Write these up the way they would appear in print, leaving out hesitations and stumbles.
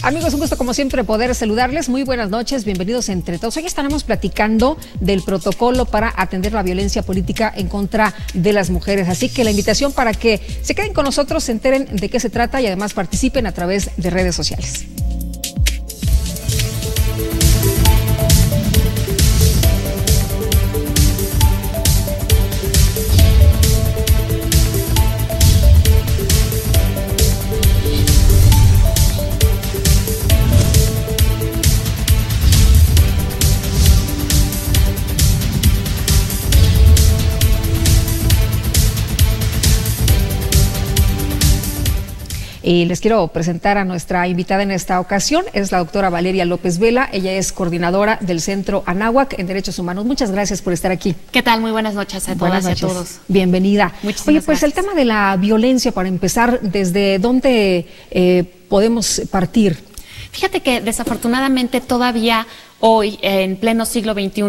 Amigos, un gusto como siempre poder saludarles. Muy buenas noches, bienvenidos Entre Todos. Hoy estaremos platicando del protocolo para atender la violencia política en contra de las mujeres. Así que la invitación para que se queden con nosotros, se enteren de qué se trata y además participen a través de redes sociales. Y les quiero presentar a nuestra invitada en esta ocasión, es la doctora Valeria López Vela. Ella es coordinadora del Centro Anáhuac en Derechos Humanos. Muchas gracias por estar aquí. ¿Qué tal? Muy buenas noches a todas y a todos. Bienvenida. Muchísimas Oye, pues gracias. el tema de la violencia, para empezar, ¿desde dónde podemos partir? Fíjate que desafortunadamente todavía hoy, en pleno siglo XXI,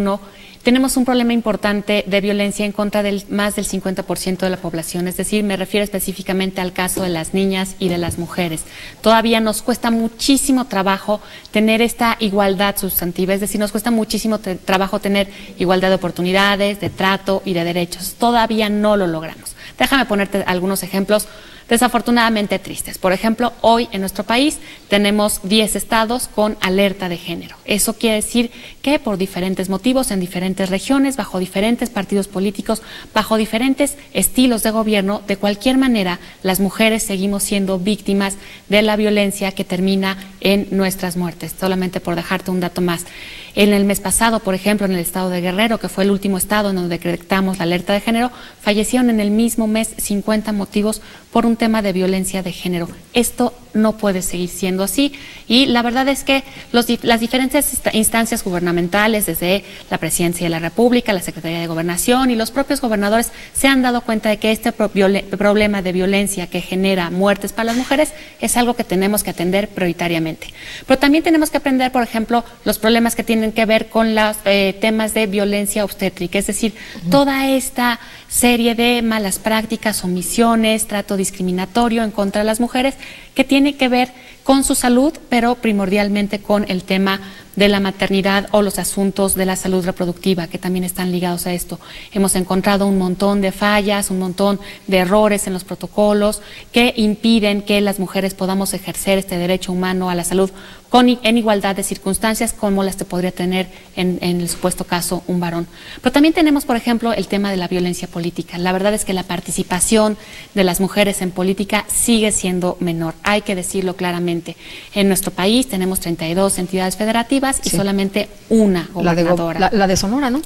tenemos un problema importante de violencia en contra del más del 50% de la población, es decir, me refiero específicamente al caso de las niñas y de las mujeres. Todavía nos cuesta muchísimo trabajo tener esta igualdad sustantiva, es decir, nos cuesta muchísimo trabajo tener igualdad de oportunidades, de trato y de derechos. Todavía no lo logramos. Déjame ponerte algunos ejemplos desafortunadamente tristes. Por ejemplo, hoy en nuestro país tenemos 10 estados con alerta de género. Eso quiere decir que por diferentes motivos, en diferentes regiones, bajo diferentes partidos políticos, bajo diferentes estilos de gobierno, de cualquier manera, las mujeres seguimos siendo víctimas de la violencia que termina en nuestras muertes. Solamente por dejarte un dato más. En el mes pasado, por ejemplo, en el estado de Guerrero, que fue el último estado en donde decretamos la alerta de género, fallecieron en el mismo mes 50 motivos por un tema de violencia de género. Esto no puede seguir siendo así y la verdad es que las diferentes instancias gubernamentales, desde la Presidencia de la República, la Secretaría de Gobernación y los propios gobernadores se han dado cuenta de que este problema de violencia que genera muertes para las mujeres es algo que tenemos que atender prioritariamente. Pero también tenemos que aprender, por ejemplo, los problemas que tienen que ver con los temas de violencia obstétrica, es decir, toda esta serie de malas prácticas, omisiones, trato discriminatorio en contra de las mujeres que tiene que ver con su salud, pero primordialmente con el tema de la maternidad o los asuntos de la salud reproductiva que también están ligados a esto. Hemos encontrado un montón de fallas, un montón de errores en los protocolos que impiden que las mujeres podamos ejercer este derecho humano a la salud en igualdad de circunstancias como las que podría tener en el supuesto caso un varón. Pero también tenemos, por ejemplo, el tema de la violencia política. La verdad es que la participación de las mujeres en política sigue siendo menor, hay que decirlo claramente. En nuestro país tenemos 32 entidades federativas y solamente una gobernadora. La de Sonora, ¿no?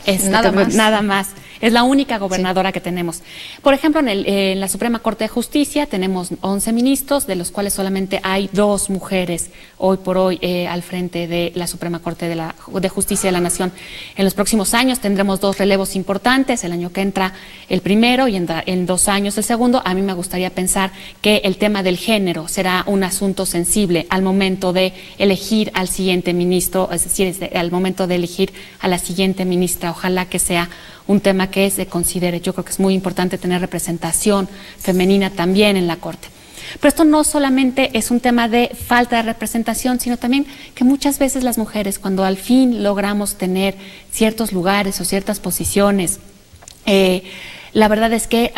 Nada más. Es la única gobernadora que tenemos. Por ejemplo, en la Suprema Corte de Justicia tenemos 11 ministros, de los cuales solamente hay 2 mujeres hoy por hoy al frente de la Suprema Corte de Justicia de la Nación. En los próximos años tendremos 2 relevos importantes, el año que entra el primero y en 2 años el segundo. A mí me gustaría pensar que el tema del género será un asunto sensible al momento de elegir al siguiente ministro, es decir, al momento de elegir a la siguiente ministra. Ojalá que sea un tema que se considere. Yo creo que es muy importante tener representación femenina también en la Corte. Pero esto no solamente es un tema de falta de representación, sino también que muchas veces las mujeres, cuando al fin logramos tener ciertos lugares o ciertas posiciones, la verdad es que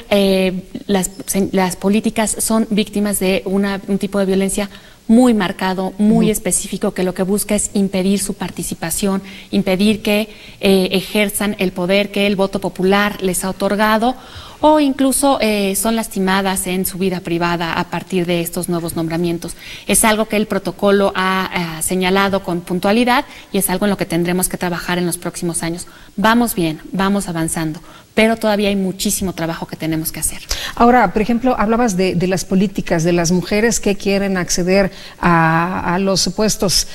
las políticas son víctimas de un tipo de violencia muy marcado, muy específico, que lo que busca es impedir su participación, impedir que ejerzan el poder que el voto popular les ha otorgado, o incluso son lastimadas en su vida privada a partir de estos nuevos nombramientos. Es algo que el protocolo ha señalado con puntualidad y es algo en lo que tendremos que trabajar en los próximos años. Vamos bien, vamos avanzando, pero todavía hay muchísimo trabajo que tenemos que hacer. Ahora, por ejemplo, hablabas de las políticas, de las mujeres que quieren acceder a los puestos.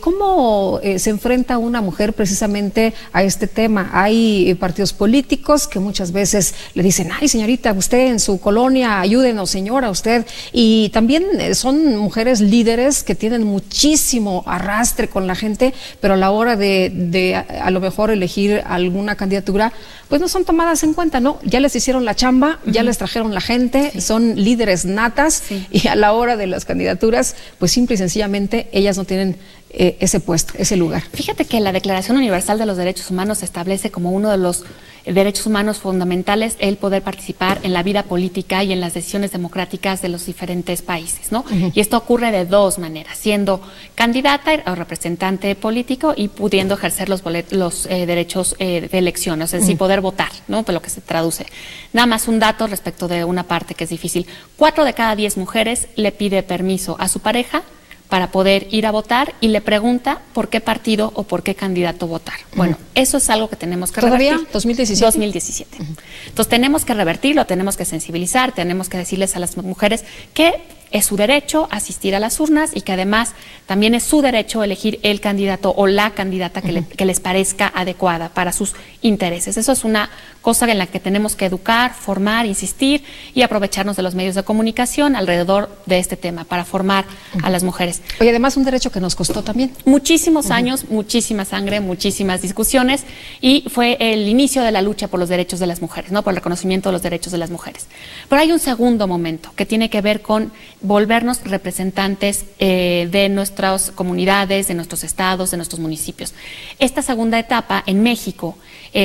¿Cómo se enfrenta una mujer precisamente a este tema? Hay partidos políticos que muchas veces le dicen, dicen, ay señorita, usted en su colonia, ayúdenos señora, usted. Y también son mujeres líderes que tienen muchísimo arrastre con la gente, pero a la hora de a lo mejor elegir alguna candidatura, pues no son tomadas en cuenta, ¿no? Ya les hicieron la chamba, ya les trajeron la gente, son líderes natas, y a la hora de las candidaturas, pues simple y sencillamente ellas no tienen ese puesto, ese lugar. Fíjate que la Declaración Universal de los Derechos Humanos establece como uno de los derechos humanos fundamentales el poder participar en la vida política y en las decisiones democráticas de los diferentes países, ¿no? Y esto ocurre de dos maneras, siendo candidata o representante político y pudiendo ejercer los derechos de elección, es decir, poder votar, ¿no? Por lo que se traduce. Nada más un dato respecto de una parte que es difícil. 4 de cada 10 mujeres le pide permiso a su pareja para poder ir a votar y le pregunta por qué partido o por qué candidato votar. Bueno, eso es algo que tenemos que revertir. ¿Todavía? ¿2017? 2017. Entonces tenemos que revertirlo, tenemos que sensibilizar, tenemos que decirles a las mujeres que es su derecho asistir a las urnas y que además también es su derecho elegir el candidato o la candidata que les parezca adecuada para sus intereses. Eso es una cosa en la que tenemos que educar, formar, insistir y aprovecharnos de los medios de comunicación alrededor de este tema para formar a las mujeres. Oye, además un derecho que nos costó también. Muchísimos años, muchísima sangre, muchísimas discusiones y fue el inicio de la lucha por los derechos de las mujeres, ¿no? Por el reconocimiento de los derechos de las mujeres. Pero hay un segundo momento que tiene que ver con volvernos representantes de nuestras comunidades, de nuestros estados, de nuestros municipios. Esta segunda etapa en México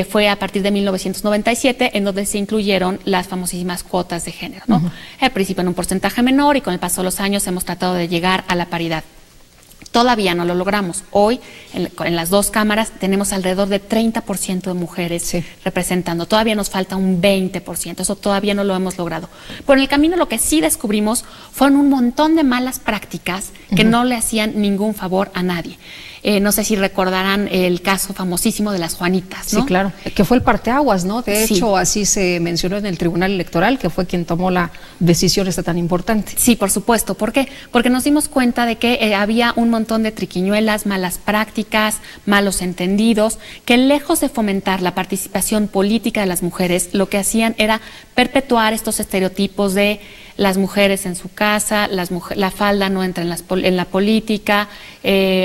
fue a partir de 1997, en donde se incluyeron las famosísimas cuotas de género, ¿no? Al principio en un porcentaje menor y con el paso de los años hemos tratado de llegar a la paridad. Todavía no lo logramos. Hoy, en las dos cámaras, tenemos alrededor de 30% de mujeres representando. Todavía nos falta un 20%. Eso todavía no lo hemos logrado. Pero en el camino lo que sí descubrimos fueron un montón de malas prácticas que no le hacían ningún favor a nadie. No sé si recordarán el caso famosísimo de las Juanitas, ¿no? Sí, claro, que fue el parteaguas, ¿no? De hecho, así se mencionó en el Tribunal Electoral, que fue quien tomó la decisión esta tan importante. Sí, por supuesto. ¿Por qué? Porque nos dimos cuenta de que había un montón de triquiñuelas, malas prácticas, malos entendidos, que lejos de fomentar la participación política de las mujeres, lo que hacían era perpetuar estos estereotipos de las mujeres en su casa, la falda no entra en la política,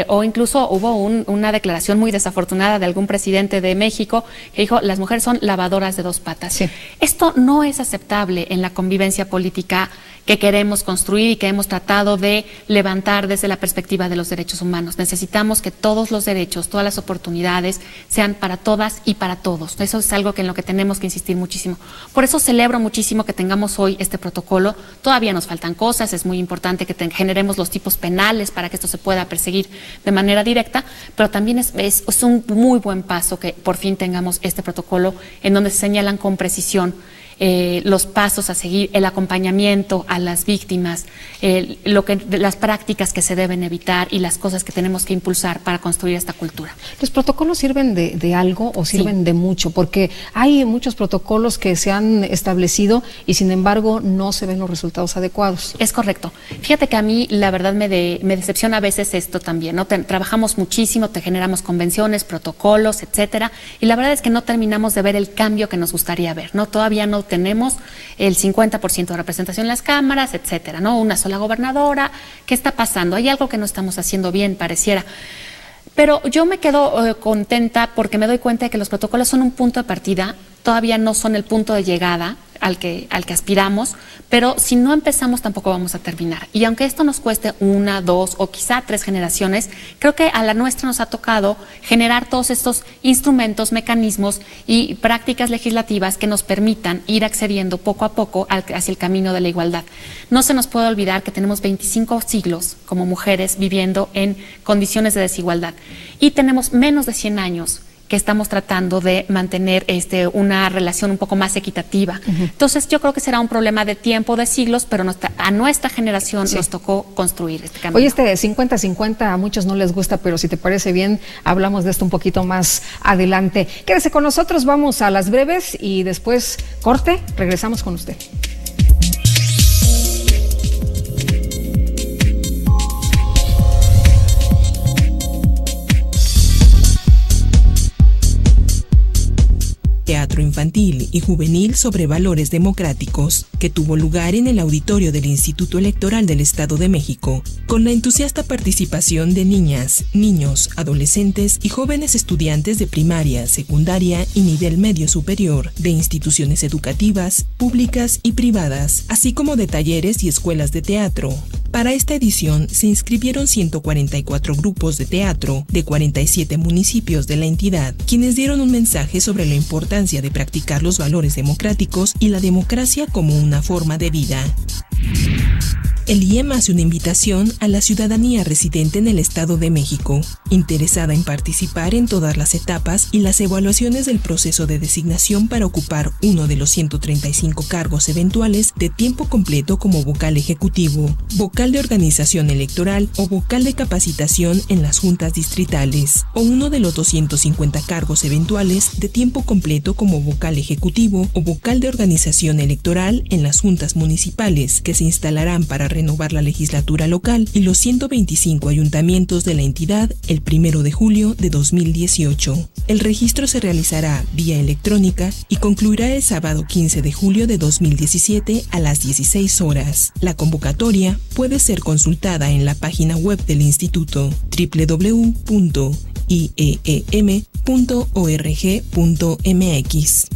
o incluso hubo una declaración muy desafortunada de algún presidente de México que dijo, las mujeres son lavadoras de dos patas. Sí. Esto no es aceptable en la convivencia política que queremos construir y que hemos tratado de levantar desde la perspectiva de los derechos humanos. Necesitamos que todos los derechos, todas las oportunidades sean para todas y para todos. Eso es algo en lo que tenemos que insistir muchísimo. Por eso celebro muchísimo que tengamos hoy este protocolo. Todavía nos faltan cosas, es muy importante que generemos los tipos penales para que esto se pueda perseguir de manera directa, pero también es un muy buen paso que por fin tengamos este protocolo en donde se señalan con precisión los pasos a seguir, el acompañamiento a las víctimas, las prácticas que se deben evitar y las cosas que tenemos que impulsar para construir esta cultura. ¿Los protocolos sirven de algo o sirven de mucho? Porque hay muchos protocolos que se han establecido y sin embargo no se ven los resultados adecuados. Es correcto. Fíjate que a mí la verdad me decepciona a veces esto también, ¿no? Trabajamos muchísimo, generamos convenciones, protocolos, etcétera, y la verdad es que no terminamos de ver el cambio que nos gustaría ver, ¿no? Todavía no tenemos el 50% de representación en las cámaras, etcétera, ¿no? Una sola gobernadora. ¿Qué está pasando? Hay algo que no estamos haciendo bien, pareciera. Pero yo me quedo contenta porque me doy cuenta de que los protocolos son un punto de partida, todavía no son el punto de llegada al que aspiramos, pero si no empezamos tampoco vamos a terminar. Y aunque esto nos cueste 1, 2 o quizá 3 generaciones, creo que a la nuestra nos ha tocado generar todos estos instrumentos, mecanismos y prácticas legislativas que nos permitan ir accediendo poco a poco hacia el camino de la igualdad. No se nos puede olvidar que tenemos 25 siglos como mujeres viviendo en condiciones de desigualdad y tenemos menos de 100 años que estamos tratando de mantener una relación un poco más equitativa. Entonces yo creo que será un problema de tiempo, de siglos, pero a nuestra generación nos tocó construir este camino. Oye, 50-50 a muchos no les gusta, pero si te parece bien, hablamos de esto un poquito más adelante. Quédese con nosotros, vamos a las breves y después corte, regresamos con usted. teatro infantil y juvenil sobre valores democráticos, que tuvo lugar en el auditorio del Instituto Electoral del Estado de México, con la entusiasta participación de niñas, niños, adolescentes y jóvenes estudiantes de primaria, secundaria y nivel medio superior, de instituciones educativas, públicas y privadas, así como de talleres y escuelas de teatro. Para esta edición se inscribieron 144 grupos de teatro de 47 municipios de la entidad, quienes dieron un mensaje sobre la importancia de practicar los valores democráticos y la democracia como una forma de vida. El IEM hace una invitación a la ciudadanía residente en el Estado de México, interesada en participar en todas las etapas y las evaluaciones del proceso de designación para ocupar uno de los 135 cargos eventuales de tiempo completo como vocal ejecutivo, vocal de organización electoral o vocal de capacitación en las juntas distritales, o uno de los 250 cargos eventuales de tiempo completo como vocal ejecutivo o vocal de organización electoral en las juntas municipales que se instalarán para renovar la legislatura local y los 125 ayuntamientos de la entidad el 1 de julio de 2018. El registro se realizará vía electrónica y concluirá el sábado 15 de julio de 2017 a las 16 horas. La convocatoria puede ser consultada en la página web del instituto www.ieem.org.mx.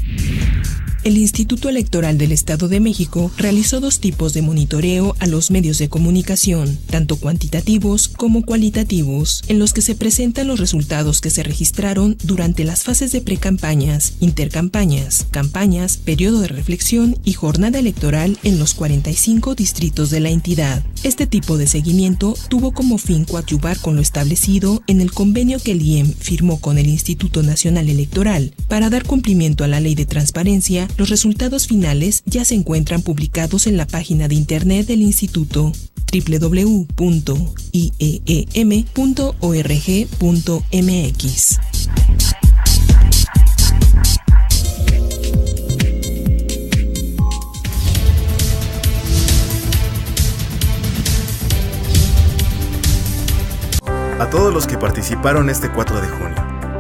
El Instituto Electoral del Estado de México realizó 2 tipos de monitoreo a los medios de comunicación, tanto cuantitativos como cualitativos, en los que se presentan los resultados que se registraron durante las fases de precampañas, intercampañas, campañas, periodo de reflexión y jornada electoral en los 45 distritos de la entidad. Este tipo de seguimiento tuvo como fin coadyuvar con lo establecido en el convenio que el IEM firmó con el Instituto Nacional Electoral para dar cumplimiento a la Ley de Transparencia. Los resultados finales ya se encuentran publicados en la página de internet del instituto www.ieem.org.mx. A todos los que participaron este 4 de junio,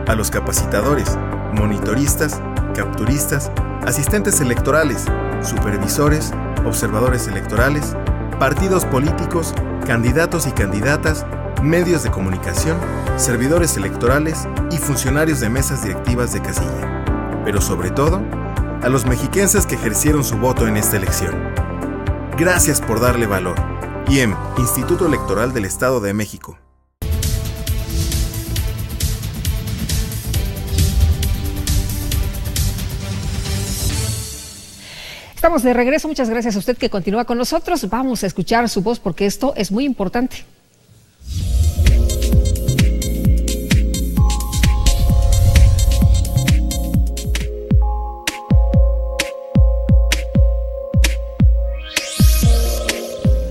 a los capacitadores, monitoristas, capturistas, asistentes electorales, supervisores, observadores electorales, partidos políticos, candidatos y candidatas, medios de comunicación, servidores electorales y funcionarios de mesas directivas de casilla. Pero sobre todo, a los mexiquenses que ejercieron su voto en esta elección. Gracias por darle valor. IEM, Instituto Electoral del Estado de México. Estamos de regreso, muchas gracias a usted que continúa con nosotros. Vamos a escuchar su voz porque esto es muy importante.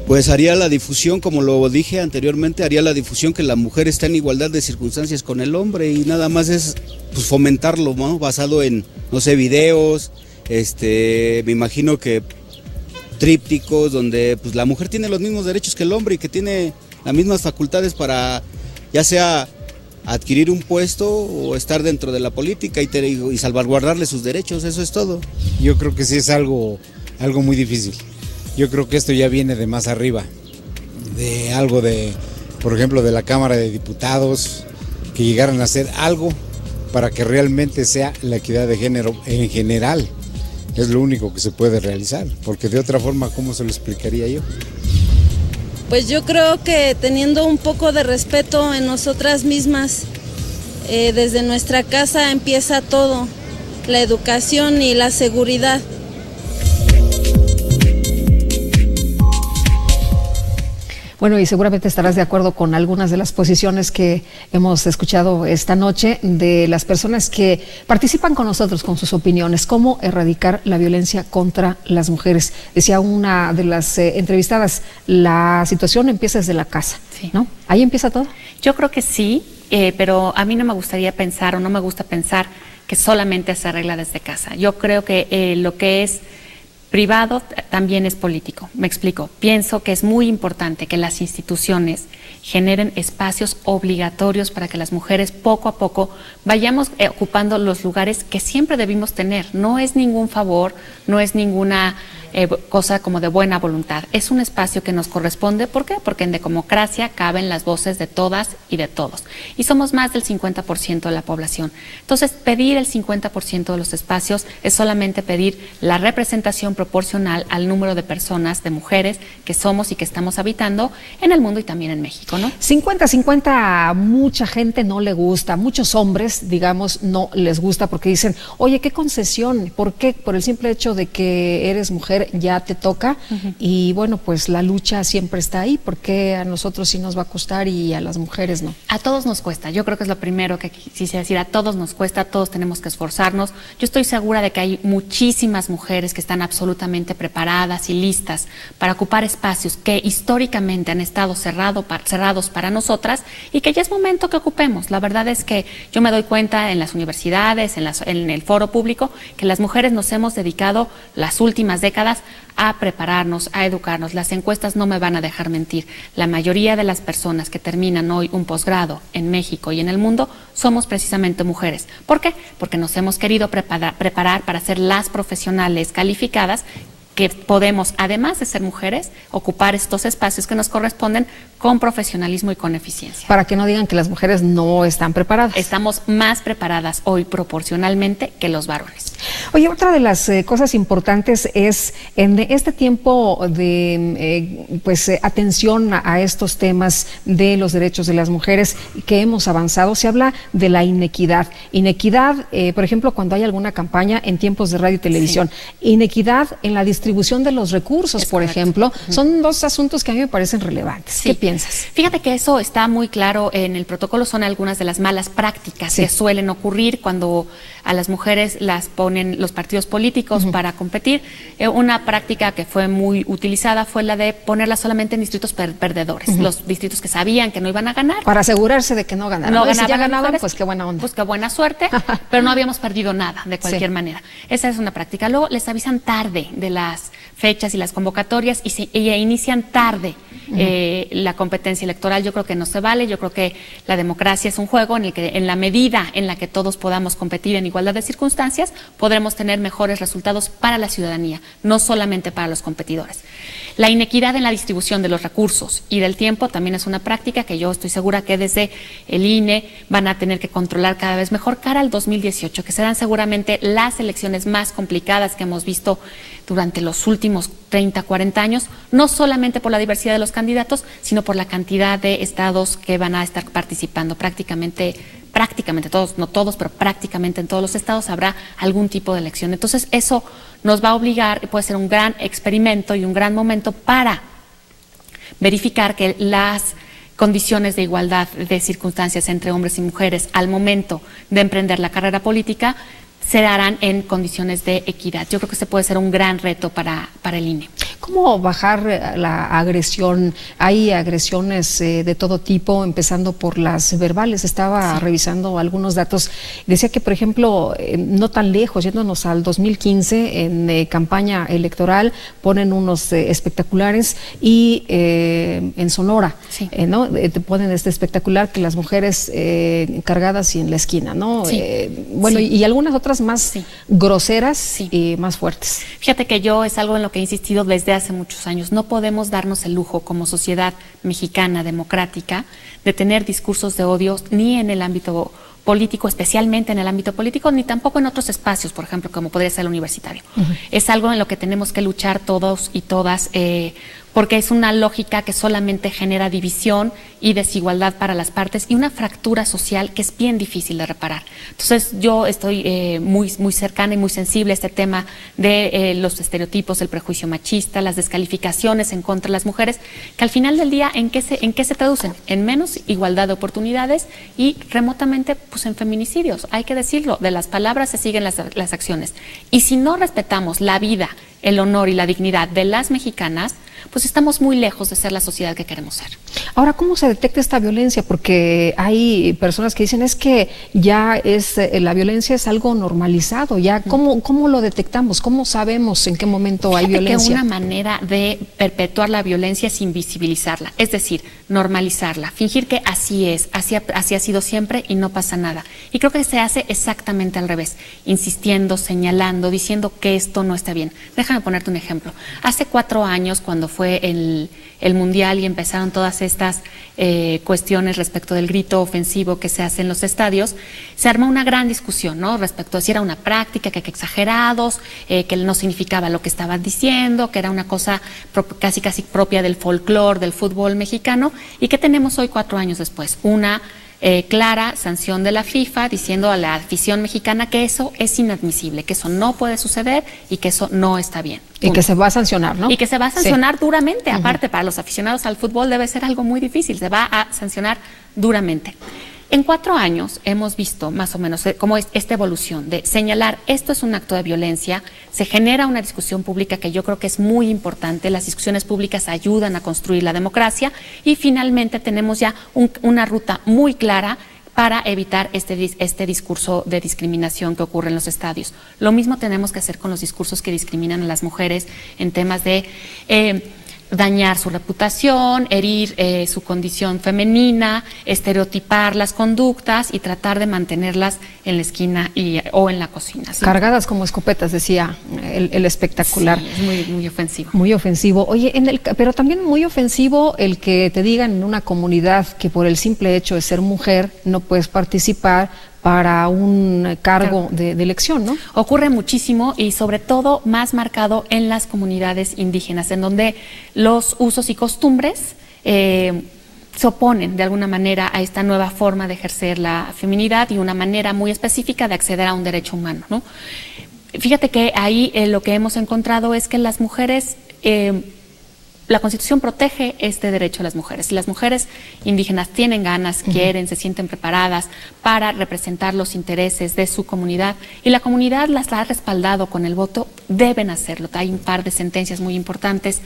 Pues haría la difusión, como lo dije anteriormente, haría la difusión que la mujer está en igualdad de circunstancias con el hombre y nada más es pues, fomentarlo, ¿no? Basado en, no sé, videos. Me imagino que trípticos donde pues la mujer tiene los mismos derechos que el hombre y que tiene las mismas facultades para ya sea adquirir un puesto o estar dentro de la política y salvaguardarle sus derechos, eso es todo. Yo creo que sí es algo muy difícil. Yo creo que esto ya viene de más arriba, de algo de, por ejemplo, de la Cámara de Diputados, que llegaran a hacer algo para que realmente sea la equidad de género en general. Es lo único que se puede realizar, porque de otra forma, ¿cómo se lo explicaría yo? Pues yo creo que teniendo un poco de respeto en nosotras mismas, desde nuestra casa empieza todo, la educación y la seguridad. Bueno, y seguramente estarás de acuerdo con algunas de las posiciones que hemos escuchado esta noche de las personas que participan con nosotros con sus opiniones. ¿Cómo erradicar la violencia contra las mujeres? Decía una de las entrevistadas, la situación empieza desde la casa, sí, ¿no? ¿Ahí empieza todo? Yo creo que sí, pero a mí no me gustaría pensar o no me gusta pensar que solamente se arregla desde casa. Yo creo que lo que es privado también es político. Me explico. Pienso que es muy importante que las instituciones generen espacios obligatorios para que las mujeres poco a poco vayamos ocupando los lugares que siempre debimos tener. No es ningún favor, no es ninguna cosa como de buena voluntad. Es un espacio que nos corresponde. ¿Por qué? Porque en democracia caben las voces de todas y de todos. Y somos más del 50% de la población. Entonces, pedir el 50% de los espacios es solamente pedir la representación proporcional al número de personas, de mujeres que somos y que estamos habitando en el mundo y también en México, ¿no? 50-50 a mucha gente no le gusta, muchos hombres, digamos, no les gusta porque dicen, oye, ¿qué concesión? ¿Por qué? Por el simple hecho de que eres mujer ya te toca. Y bueno, pues la lucha siempre está ahí. ¿Por qué a nosotros sí nos va a costar y a las mujeres no? A todos nos cuesta. Yo creo que es lo primero que quisiera decir. A todos nos cuesta, todos tenemos que esforzarnos. Yo estoy segura de que hay muchísimas mujeres que están absolutamente preparadas y listas para ocupar espacios que históricamente han estado cerrados para nosotras y que ya es momento que ocupemos. La verdad es que yo me doy cuenta en las universidades, en el foro público, que las mujeres nos hemos dedicado las últimas décadas a prepararnos, a educarnos. Las encuestas no me van a dejar mentir. La mayoría de las personas que terminan hoy un posgrado en México y en el mundo somos precisamente mujeres. ¿Por qué? Porque nos hemos querido preparar para ser las profesionales calificadas que podemos, además de ser mujeres, ocupar estos espacios que nos corresponden con profesionalismo y con eficiencia. Para que no digan que las mujeres no están preparadas. Estamos más preparadas hoy proporcionalmente que los varones. Oye, otra de las cosas importantes es en este tiempo de atención a estos temas de los derechos de las mujeres que hemos avanzado, se habla de la inequidad. Inequidad, por ejemplo, cuando hay alguna campaña en tiempos de radio y televisión. Sí. Inequidad en la distribución de los recursos, por ejemplo. Son dos asuntos que a mí me parecen relevantes. Sí. ¿Qué piensas? Fíjate que eso está muy claro en el protocolo. Son algunas de las malas prácticas que suelen ocurrir cuando a las mujeres las ponen los partidos políticos para competir. Una práctica que fue muy utilizada fue la de ponerlas solamente en distritos perdedores, los distritos que sabían que no iban a ganar. Para asegurarse de que no ganaran. No, si ya ganaban, mujeres, pues qué buena onda. Pues qué buena suerte, pero no habíamos perdido nada de cualquier manera. Esa es una práctica. Luego les avisan tarde de las fechas y las convocatorias y inician tarde la competencia electoral. Yo creo que no se vale. Yo creo que la democracia es un juego en el que, en la medida en la que todos podamos competir en igualdad de circunstancias, podremos tener mejores resultados para la ciudadanía, no solamente para los competidores. La inequidad en la distribución de los recursos y del tiempo también es una práctica que yo estoy segura que desde el INE van a tener que controlar cada vez mejor cara al 2018, que serán seguramente las elecciones más complicadas que hemos visto durante los últimos 30, 40 años, no solamente por la diversidad de los candidatos, sino por la cantidad de estados que van a estar participando. Prácticamente todos, no todos, pero prácticamente en todos los estados habrá algún tipo de elección. Entonces eso nos va a obligar, puede ser un gran experimento y un gran momento para verificar que las condiciones de igualdad de circunstancias entre hombres y mujeres al momento de emprender la carrera política se darán en condiciones de equidad. Yo creo que ese puede ser un gran reto para el INE. ¿Cómo bajar la agresión? Hay agresiones de todo tipo, empezando por las verbales. Estaba revisando algunos datos. Decía que, por ejemplo, no tan lejos, yéndonos al 2015, en campaña electoral, ponen unos espectaculares y en Sonora, ¿no? Te ponen este espectacular que las mujeres cargadas y en la esquina, ¿no? Y algunas otras más groseras y más fuertes. Fíjate que yo es algo en lo que he insistido desde hace muchos años. No podemos darnos el lujo como sociedad mexicana democrática de tener discursos de odio ni en el ámbito político, especialmente en el ámbito político, ni tampoco en otros espacios, por ejemplo, como podría ser el universitario. Es algo en lo que tenemos que luchar todos y todas, porque es una lógica que solamente genera división y desigualdad para las partes y una fractura social que es bien difícil de reparar. Entonces yo estoy muy cercana y muy sensible a este tema de los estereotipos, el prejuicio machista, las descalificaciones en contra de las mujeres, que al final del día, ¿en qué se traducen? En menos igualdad de oportunidades y remotamente pues en feminicidios. Hay que decirlo, de las palabras se siguen las acciones. Y si no respetamos la vida, el honor y la dignidad de las mexicanas, pues estamos muy lejos de ser la sociedad que queremos ser. Ahora, ¿cómo se detecta esta violencia? Porque hay personas que dicen es que ya es la violencia es algo normalizado, ya ¿cómo lo detectamos? ¿Cómo sabemos en qué momento hay violencia? Que una manera de perpetuar la violencia es invisibilizarla, es decir, normalizarla, fingir que así es, así ha sido siempre y no pasa nada. Y creo que se hace exactamente al revés, insistiendo, señalando, diciendo que esto no está bien. Déjame ponerte un ejemplo. Hace 4 años, cuando fue el Mundial y empezaron todas estas cuestiones respecto del grito ofensivo que se hace en los estadios, se armó una gran discusión, ¿no? Respecto a si era una práctica, que exagerados, que no significaba lo que estaban diciendo, que era una cosa casi propia del folclore, del fútbol mexicano, y que tenemos hoy 4 años después, una clara sanción de la FIFA diciendo a la afición mexicana que eso es inadmisible, que eso no puede suceder y que eso no está bien. Y que se va a sancionar, ¿no? Y que se va a sancionar duramente. Aparte, para los aficionados al fútbol debe ser algo muy difícil, se va a sancionar duramente. En 4 años hemos visto más o menos cómo es esta evolución de señalar esto es un acto de violencia, se genera una discusión pública que yo creo que es muy importante, las discusiones públicas ayudan a construir la democracia y finalmente tenemos ya una ruta muy clara para evitar este discurso de discriminación que ocurre en los estadios. Lo mismo tenemos que hacer con los discursos que discriminan a las mujeres en temas de dañar su reputación, herir su condición femenina, estereotipar las conductas y tratar de mantenerlas en la esquina o en la cocina. ¿Sí? Cargadas como escopetas, decía el espectacular. Sí, es muy, muy ofensivo. Muy ofensivo. Oye, pero también muy ofensivo el que te digan en una comunidad que por el simple hecho de ser mujer no puedes participar para un cargo de elección, ¿no? Ocurre muchísimo y sobre todo más marcado en las comunidades indígenas, en donde los usos y costumbres se oponen de alguna manera a esta nueva forma de ejercer la feminidad y una manera muy específica de acceder a un derecho humano, ¿no? Fíjate que ahí lo que hemos encontrado es que las mujeres... la Constitución protege este derecho a las mujeres. Si las mujeres indígenas tienen ganas, quieren, se sienten preparadas para representar los intereses de su comunidad y la comunidad las ha respaldado con el voto, deben hacerlo. Hay un par de sentencias muy importantes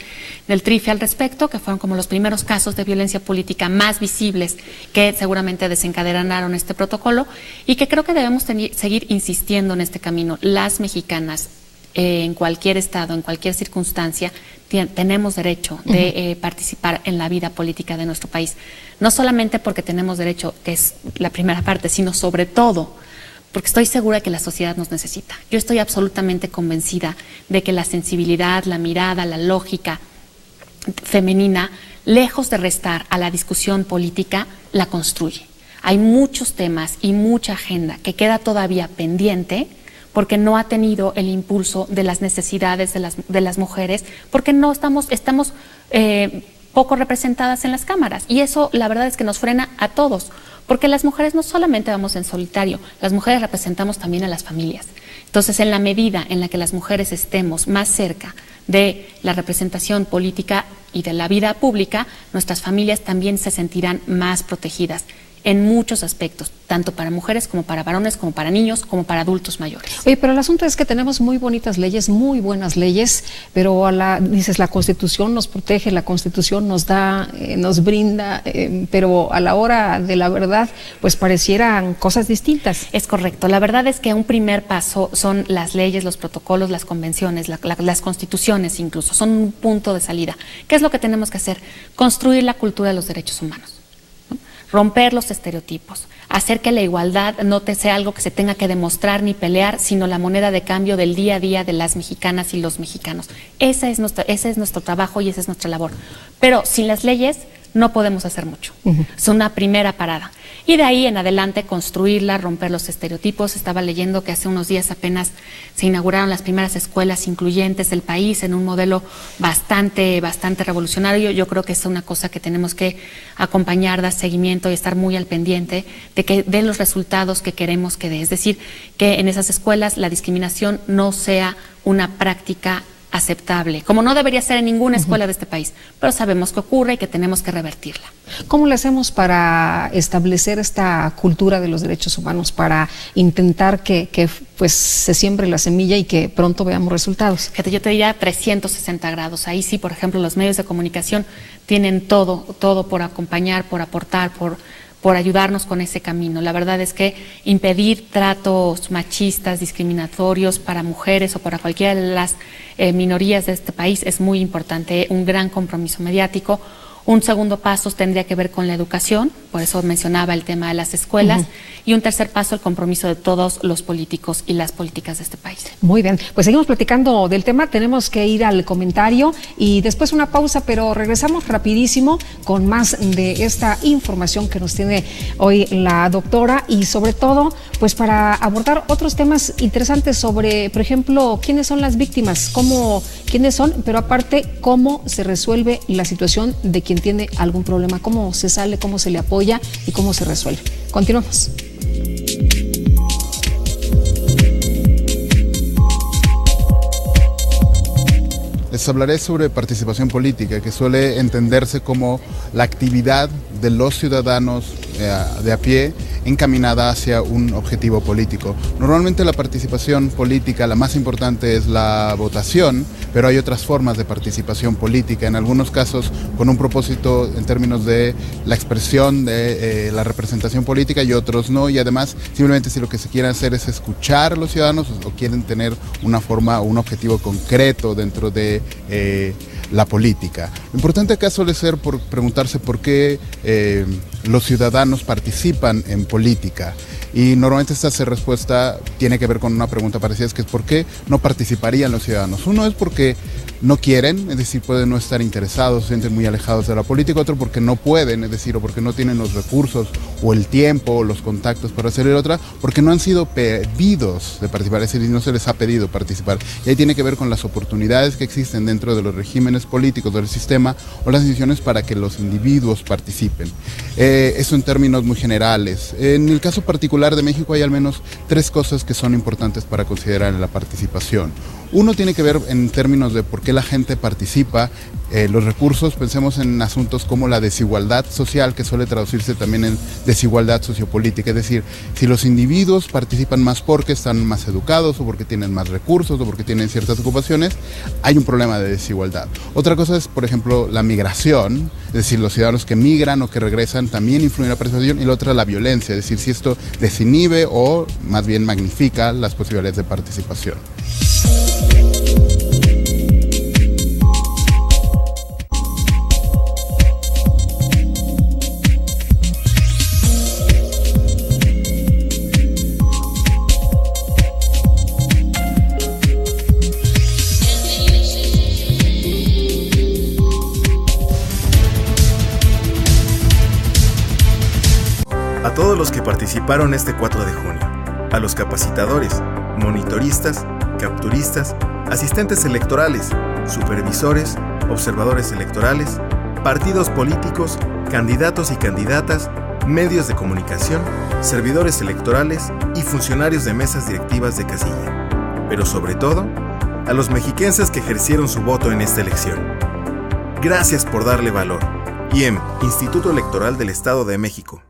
del TRIFE al respecto, que fueron como los primeros casos de violencia política más visibles que seguramente desencadenaron este protocolo y que creo que debemos seguir insistiendo en este camino. Las mexicanas, en cualquier estado, en cualquier circunstancia, tenemos derecho de participar en la vida política de nuestro país. No solamente porque tenemos derecho, que es la primera parte, sino sobre todo porque estoy segura que la sociedad nos necesita. Yo estoy absolutamente convencida de que la sensibilidad, la mirada, la lógica femenina, lejos de restar a la discusión política, la construye. Hay muchos temas y mucha agenda que queda todavía pendiente porque no ha tenido el impulso de las necesidades de las mujeres, porque no estamos poco representadas en las cámaras. Y eso la verdad es que nos frena a todos, porque las mujeres no solamente vamos en solitario, las mujeres representamos también a las familias. Entonces, en la medida en la que las mujeres estemos más cerca de la representación política y de la vida pública, nuestras familias también se sentirán más protegidas en muchos aspectos, tanto para mujeres como para varones, como para niños, como para adultos mayores. Oye, pero el asunto es que tenemos muy bonitas leyes, muy buenas leyes, pero dices, la Constitución nos protege, la Constitución nos da, nos brinda, pero a la hora de la verdad, pues parecieran cosas distintas. Es correcto. La verdad es que un primer paso son las leyes, los protocolos, las convenciones, las constituciones incluso, son un punto de salida. ¿Qué es lo que tenemos que hacer? Construir la cultura de los derechos humanos. Romper los estereotipos, hacer que la igualdad no sea algo que se tenga que demostrar ni pelear, sino la moneda de cambio del día a día de las mexicanas y los mexicanos. Ese es nuestro trabajo y esa es nuestra labor. Pero sin las leyes no podemos hacer mucho. Es una primera parada. Y de ahí en adelante construirla, romper los estereotipos. Estaba leyendo que hace unos días apenas se inauguraron las primeras escuelas incluyentes del país en un modelo bastante revolucionario. Yo creo que es una cosa que tenemos que acompañar, dar seguimiento y estar muy al pendiente de que dé los resultados que queremos que dé. Es decir, que en esas escuelas la discriminación no sea una práctica aceptable, como no debería ser en ninguna escuela de este país, pero sabemos que ocurre y que tenemos que revertirla. ¿Cómo le hacemos para establecer esta cultura de los derechos humanos, para intentar que pues se siembre la semilla y que pronto veamos resultados? Fíjate, yo te diría 360 grados. Ahí sí, por ejemplo, los medios de comunicación tienen todo por acompañar, por aportar, por ayudarnos con ese camino. La verdad es que impedir tratos machistas, discriminatorios para mujeres o para cualquiera de las minorías de este país es muy importante, un gran compromiso mediático. Un segundo paso tendría que ver con la educación, por eso mencionaba el tema de las escuelas, y un tercer paso, el compromiso de todos los políticos y las políticas de este país. Muy bien, pues seguimos platicando del tema, tenemos que ir al comentario y después una pausa, pero regresamos rapidísimo con más de esta información que nos tiene hoy la doctora y sobre todo, pues para abordar otros temas interesantes sobre, por ejemplo, quiénes son las víctimas, quiénes son, pero aparte, cómo se resuelve la situación de quien tiene algún problema, cómo se sale, cómo se le apoya y cómo se resuelve. Continuamos. Les hablaré sobre participación política, que suele entenderse como la actividad de los ciudadanos de a pie encaminada hacia un objetivo político. Normalmente la participación política, la más importante es la votación, pero hay otras formas de participación política, en algunos casos con un propósito en términos de la expresión de la representación política y otros no, y además simplemente si lo que se quiere hacer es escuchar a los ciudadanos o quieren tener una forma o un objetivo concreto dentro de la política. Lo importante acá suele ser preguntarse por qué los ciudadanos participan en política. Y normalmente esta respuesta tiene que ver con una pregunta parecida, es que es ¿por qué no participarían los ciudadanos? Uno es porque no quieren, es decir, pueden no estar interesados, se sienten muy alejados de la política. Otro porque no pueden, es decir, o porque no tienen los recursos o el tiempo o los contactos para hacerlo. Y otra porque no han sido pedidos de participar, es decir, no se les ha pedido participar. Y ahí tiene que ver con las oportunidades que existen dentro de los regímenes políticos del sistema o las instituciones para que los individuos participen. Eso en términos muy generales. En el caso particular de México hay al menos 3 cosas que son importantes para considerar en la participación. Uno tiene que ver en términos de por qué la gente participa, los recursos, pensemos en asuntos como la desigualdad social, que suele traducirse también en desigualdad sociopolítica, es decir, si los individuos participan más porque están más educados o porque tienen más recursos o porque tienen ciertas ocupaciones, hay un problema de desigualdad. Otra cosa es, por ejemplo, la migración, es decir, los ciudadanos que migran o que regresan también influyen en la participación, y la otra la violencia, es decir, si esto desinhibe o más bien magnifica las posibilidades de participación. A todos los que participaron este 4 de junio, a los capacitadores, monitoristas, capturistas, asistentes electorales, supervisores, observadores electorales, partidos políticos, candidatos y candidatas, medios de comunicación, servidores electorales y funcionarios de mesas directivas de casilla. Pero sobre todo, a los mexiquenses que ejercieron su voto en esta elección. Gracias por darle valor. IEM, Instituto Electoral del Estado de México.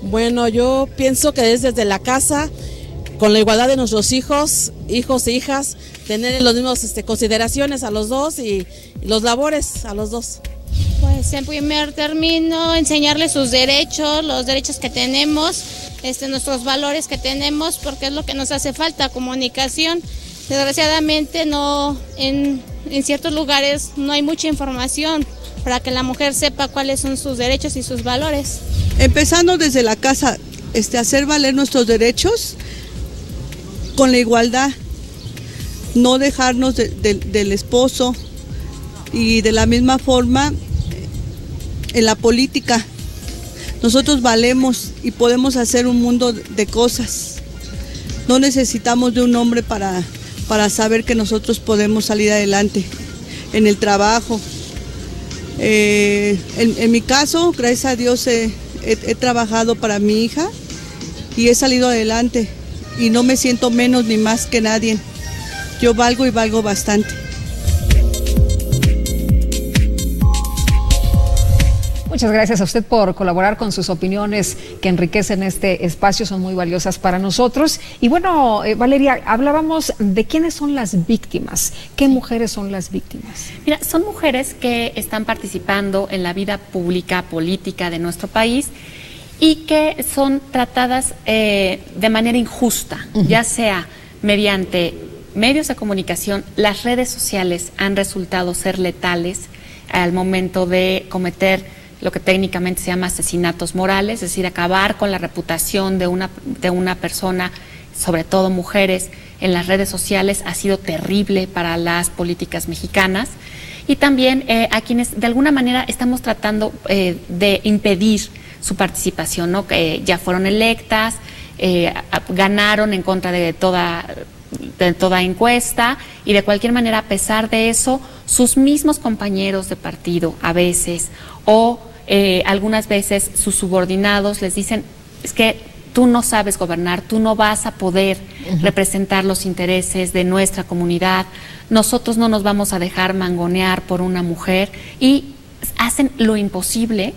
Bueno, yo pienso que es desde la casa, con la igualdad de nuestros hijos e hijas, tener los mismos consideraciones a los dos y los labores a los dos. Pues en primer término, enseñarles sus derechos, los derechos que tenemos, nuestros valores que tenemos, porque es lo que nos hace falta, comunicación. Desgraciadamente en ciertos lugares no hay mucha información para que la mujer sepa cuáles son sus derechos y sus valores. Empezando desde la casa, hacer valer nuestros derechos con la igualdad, no dejarnos del esposo, y de la misma forma en la política. Nosotros valemos y podemos hacer un mundo de cosas. No necesitamos de un hombre para saber que nosotros podemos salir adelante en el trabajo. En mi caso, gracias a Dios, he trabajado para mi hija y he salido adelante y no me siento menos ni más que nadie. Yo valgo y valgo bastante. Muchas gracias a usted por colaborar con sus opiniones que enriquecen este espacio, son muy valiosas para nosotros. Y bueno, Valeria, hablábamos de quiénes son las víctimas. ¿Qué mujeres son las víctimas? Mira, son mujeres que están participando en la vida pública, política de nuestro país y que son tratadas de manera injusta, ya sea mediante medios de comunicación. Las redes sociales han resultado ser letales al momento de cometer lo que técnicamente se llama asesinatos morales, es decir, acabar con la reputación de una persona, sobre todo mujeres, en las redes sociales ha sido terrible para las políticas mexicanas. Y también a quienes de alguna manera estamos tratando de impedir su participación, ¿no? Que ya fueron electas, ganaron en contra de toda encuesta y de cualquier manera, a pesar de eso, sus mismos compañeros de partido a veces o algunas veces sus subordinados les dicen, es que tú no sabes gobernar, tú no vas a poder representar los intereses de nuestra comunidad, nosotros no nos vamos a dejar mangonear por una mujer, y hacen lo imposible,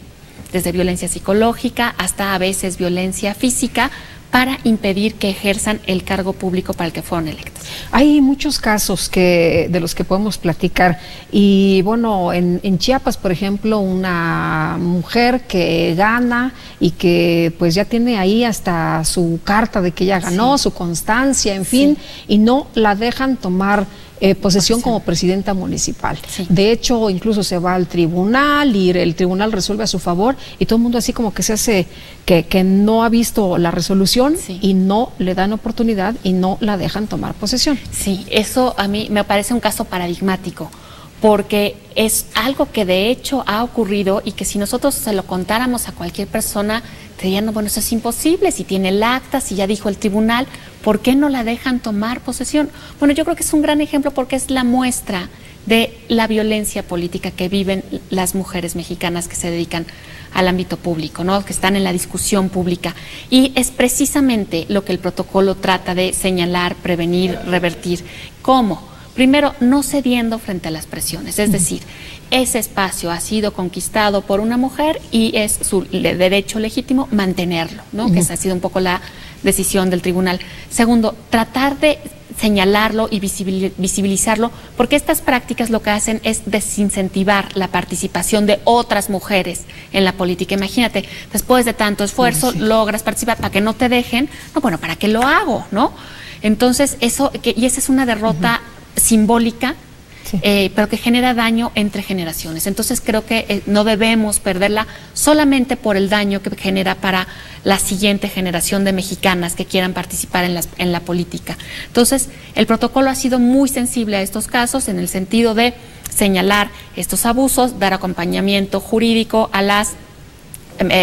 desde violencia psicológica hasta a veces violencia física, para impedir que ejerzan el cargo público para el que fueron electos. Hay muchos casos de los que podemos platicar y bueno, en Chiapas, por ejemplo, una mujer que gana y que pues ya tiene ahí hasta su carta de que ella ganó, su constancia, en fin, y no la dejan tomar posesión como presidenta municipal. De hecho, incluso se va al tribunal y el tribunal resuelve a su favor y todo el mundo así como que se hace que no ha visto la resolución y no le dan oportunidad y no la dejan tomar posesión. Sí, eso a mí me parece un caso paradigmático, porque es algo que de hecho ha ocurrido y que si nosotros se lo contáramos a cualquier persona, te dirían, no, bueno, eso es imposible, si tiene el acta, si ya dijo el tribunal, ¿por qué no la dejan tomar posesión? Bueno, yo creo que es un gran ejemplo porque es la muestra de la violencia política que viven las mujeres mexicanas que se dedican al ámbito público, ¿no? Que están en la discusión pública. Y es precisamente lo que el protocolo trata de señalar, prevenir, revertir. ¿Cómo? Primero, no cediendo frente a las presiones, es decir, ese espacio ha sido conquistado por una mujer y es su derecho legítimo mantenerlo, ¿no? Que esa ha sido un poco la decisión del tribunal. Segundo, tratar de señalarlo y visibilizarlo, porque estas prácticas lo que hacen es desincentivar la participación de otras mujeres en la política. Imagínate, después de tanto esfuerzo logras participar, para que no te dejen, no, bueno, ¿para qué lo hago? ¿No? Entonces, y esa es una derrota simbólica, pero que genera daño entre generaciones. Entonces creo que no debemos perderla solamente por el daño que genera para la siguiente generación de mexicanas que quieran participar en la política. Entonces el protocolo ha sido muy sensible a estos casos en el sentido de señalar estos abusos, dar acompañamiento jurídico a las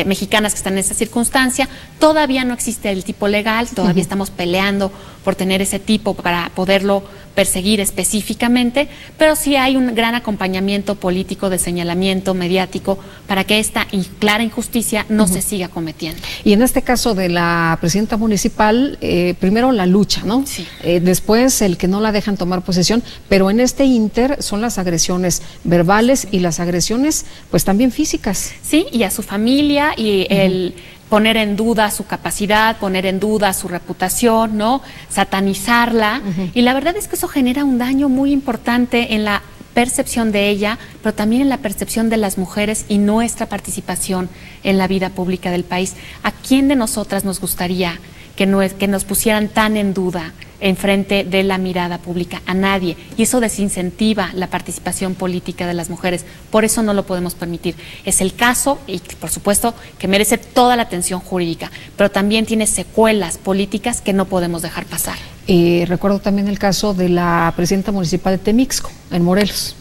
mexicanas que están en esa circunstancia. Todavía no existe el tipo legal, todavía estamos peleando por tener ese tipo para poderlo perseguir específicamente, pero sí hay un gran acompañamiento político de señalamiento mediático para que esta clara injusticia no se siga cometiendo. Y en este caso de la presidenta municipal, primero la lucha, ¿no? Sí. Después el que no la dejan tomar posesión, pero en este inter son las agresiones verbales y las agresiones pues también físicas. Sí, y a su familia y el poner en duda su capacidad, poner en duda su reputación, ¿no? Satanizarla. Y la verdad es que eso genera un daño muy importante en la percepción de ella, pero también en la percepción de las mujeres y nuestra participación en la vida pública del país. ¿A quién de nosotras nos gustaría que nos pusieran tan en duda en frente de la mirada pública? A nadie. Y eso desincentiva la participación política de las mujeres. Por eso no lo podemos permitir. Es el caso, y por supuesto que merece toda la atención jurídica, pero también tiene secuelas políticas que no podemos dejar pasar. Recuerdo también el caso de la presidenta municipal de Temixco, en Morelos.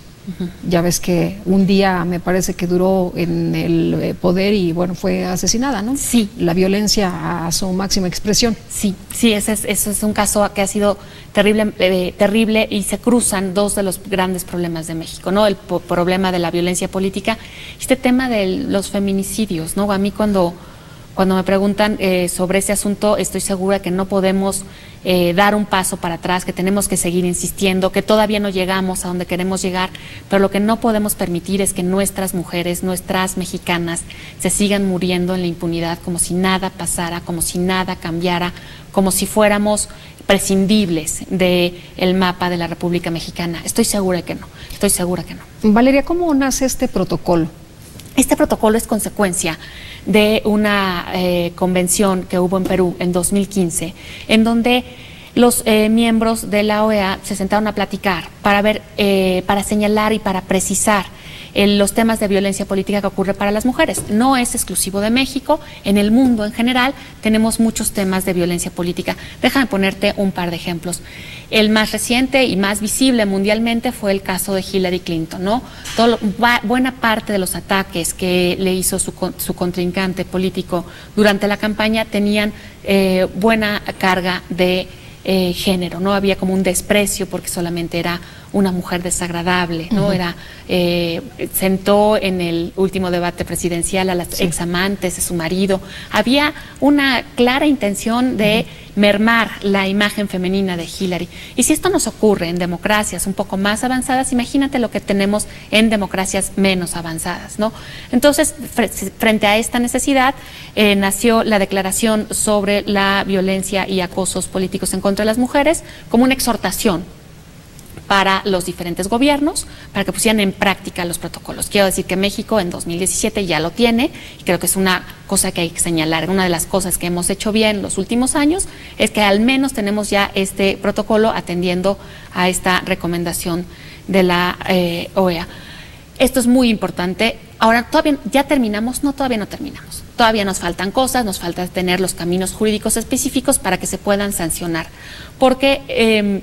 Ya ves que un día me parece que duró en el poder y bueno, fue asesinada, ¿no? Sí. La violencia a su máxima expresión. Sí, ese es un caso que ha sido terrible y se cruzan dos de los grandes problemas de México, ¿no? El problema de la violencia política y este tema de los feminicidios, ¿no? A mí cuando me preguntan sobre ese asunto, estoy segura que no podemos dar un paso para atrás, que tenemos que seguir insistiendo, que todavía no llegamos a donde queremos llegar, pero lo que no podemos permitir es que nuestras mujeres, nuestras mexicanas, se sigan muriendo en la impunidad como si nada pasara, como si nada cambiara, como si fuéramos prescindibles del mapa de la República Mexicana. Estoy segura que no. Valeria, ¿cómo nace este protocolo? Este protocolo es consecuencia de una convención que hubo en Perú en 2015, en donde los miembros de la OEA se sentaron a platicar para señalar y para precisar los temas de violencia política que ocurre para las mujeres. No es exclusivo de México, en el mundo en general tenemos muchos temas de violencia política. Déjame ponerte un par de ejemplos. El más reciente y más visible mundialmente fue el caso de Hillary Clinton, ¿no? Buena parte de los ataques que le hizo su contrincante político durante la campaña tenían buena carga de género, ¿no? Había como un desprecio porque solamente era una mujer desagradable, ¿no? Sentó en el último debate presidencial a las examantes de su marido. Había una clara intención de mermar la imagen femenina de Hillary. Y si esto nos ocurre en democracias un poco más avanzadas, imagínate lo que tenemos en democracias menos avanzadas, ¿no? Entonces, frente a esta necesidad, nació la Declaración sobre la Violencia y Acosos Políticos en contra de las Mujeres como una exhortación para los diferentes gobiernos, para que pusieran en práctica los protocolos. Quiero decir que México en 2017 ya lo tiene, y creo que es una cosa que hay que señalar. Una de las cosas que hemos hecho bien los últimos años es que al menos tenemos ya este protocolo atendiendo a esta recomendación de la OEA. Esto es muy importante. Ahora, ¿ya terminamos? No, todavía no terminamos. Todavía nos faltan cosas, nos falta tener los caminos jurídicos específicos para que se puedan sancionar. Porque